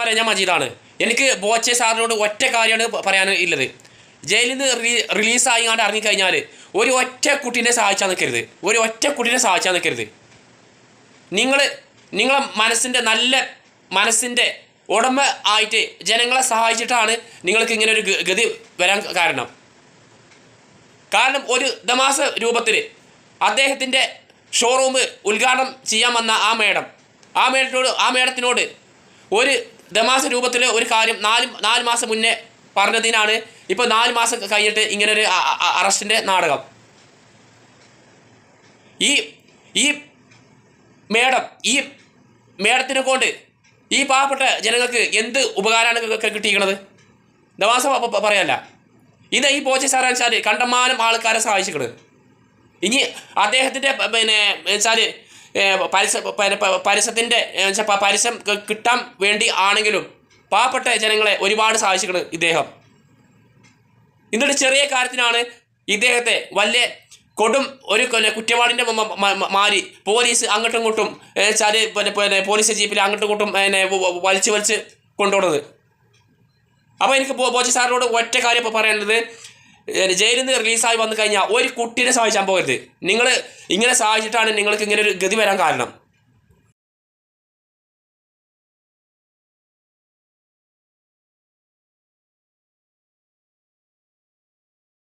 പറയാം, ഞാൻ മജീദാണ്. എനിക്ക് ബോച്ചെ സാറിനോട് ഒറ്റ കാര്യമാണ് പറയാൻ ഉള്ളത്. ജയിലിൽ നിന്ന് റിലീസായി കൊണ്ട് ഇറങ്ങിക്കഴിഞ്ഞാൽ ഒരു ഒറ്റ കുട്ടീനെ സഹായിച്ചാൽ നിൽക്കരുത്, ഒരു ഒറ്റ കുട്ടീനെ സഹായിച്ചാൽ നിൽക്കരുത്. നിങ്ങളെ നല്ല മനസ്സിൻ്റെ ഉടമ ആയിട്ട് ജനങ്ങളെ സഹായിച്ചിട്ടാണ് നിങ്ങൾക്ക് ഇങ്ങനെ ഒരു ഗതി വരാൻ കാരണം. ഒരു ദമാസ രൂപത്തിൽ അദ്ദേഹത്തിൻ്റെ ഷോറൂം ഉദ്ഘാടനം ചെയ്യാൻ വന്ന ആ മേഡത്തിനോട് ഒരു ദമാസ രൂപത്തിൽ ഒരു കാര്യം 4 മാസം മുന്നേ പറഞ്ഞതിനാണ് ഇപ്പോൾ 4 മാസം കഴിഞ്ഞിട്ട് ഇങ്ങനൊരു അറസ്റ്റിൻ്റെ നാടകം. ഈ മേഡത്തിനെ കൊണ്ട് ഈ പാവപ്പെട്ട ജനങ്ങൾക്ക് എന്ത് ഉപകാരമാണ് കിട്ടിയിരിക്കുന്നത്? ദമാസ പറയല്ല. ഈ ബോച്ചെ സാർ വെച്ചാൽ കണ്ടമാനം ആൾക്കാരെ സഹായിച്ചിരിക്കുന്നത്. ഇനി അദ്ദേഹത്തിൻ്റെ വെച്ചാൽ പരസ്യത്തിൻ്റെ പരസ്യം കിട്ടാൻ വേണ്ടി ആണെങ്കിലും പാവപ്പെട്ട ജനങ്ങളെ ഒരുപാട് സഹായിച്ചിരിക്കുന്നത് ഇദ്ദേഹം. എന്നിട്ട് ചെറിയ കാര്യത്തിനാണ് ഇദ്ദേഹത്തെ വലിയ കൊടും ഒരു കുറ്റവാളിൻ്റെ മാറി പോലീസ് അങ്ങോട്ടും ഇങ്ങോട്ടും വെച്ചാൽ പോലീസ് ജീപ്പിൽ അങ്ങോട്ടും ഇങ്ങോട്ടും വലിച്ച് കൊണ്ടുപോകുന്നത്. അപ്പോൾ എനിക്ക് ബോച്ചെ സാറിനോട് ഒറ്റ കാര്യം ഇപ്പോൾ പറയാനുള്ളത്, ജയിലിൽ നിന്ന് റിലീസായി വന്നു കഴിഞ്ഞാൽ ഒരു കുട്ടീനെ സഹായിച്ചാൽ പോകരുത്. നിങ്ങൾ ഇങ്ങനെ സഹായിച്ചിട്ടാണ് നിങ്ങൾക്ക് ഇങ്ങനെ ഒരു ഗതി വരാൻ കാരണം.